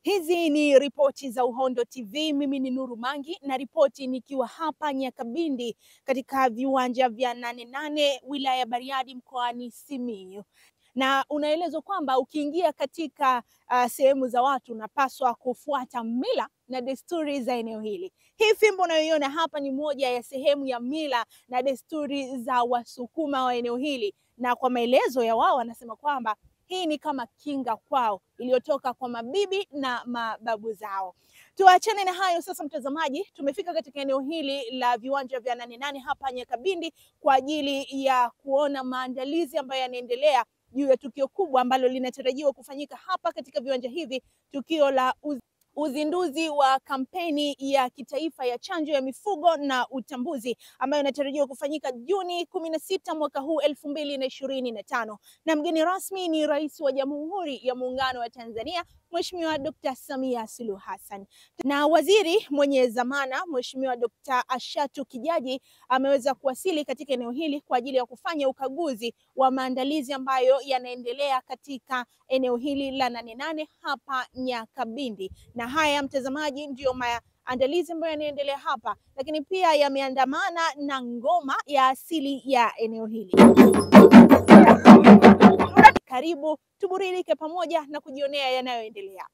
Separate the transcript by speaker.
Speaker 1: Hizi ni ripoti za Uhondo TV. Mimi ni Nuru Mangi na ripoti nikiwa hapa Nyakabindi katika viwanja vya 88 wilaya ya Bariadi mkoani Simiyu. Na unaelezwa kwamba ukiingia katika sehemu za watu unapaswa kufuata mila na desturi za eneo hili. Hii fimbo unayoiona hapa ni moja ya sehemu ya mila na desturi za Wasukuma wa eneo hili, na kwa maelezo ya wao wanasema kwamba hii ni kama kinga kwao iliyotoka kwa mabibi na mababu zao. Tuachane na hayo sasa, mtazamaji, tumefika katika eneo hili la viwanja vya 88 hapa Nyakabindi kwa ajili ya kuona maandalizi ambayo yanaendelea juu ya tukio kubwa ambalo linatarajiwa kufanyika hapa katika viwanja hivi, tukio la uzinduzi wa kampeni ya kitaifa ya chanjo ya mifugo na utambuzi ambayo inatarajiwa kufanyika Juni 16 mwaka huu 2025. Na mgeni rasmi ni Rais wa Jamhuri ya Muungano wa Tanzania Mheshimiwa Dr. Samia Suluhu Hassan. Na waziri mwenye dhamana Mheshimiwa Dr. Ashatu Kijaji ameweza kuwasili katika eneo hili kwa ajili ya kufanya ukaguzi wa maandalizi ambayo yanaendelea katika eneo hili la 88 hapa Nyakabindi. Na haya mtazamaji, ndiyo maandalizi ambayo yanaendelea hapa, lakini pia yameandamana na ngoma ya asili ya eneo hili. Karibu tuburudike pamoja na kujionea yanayoendelea.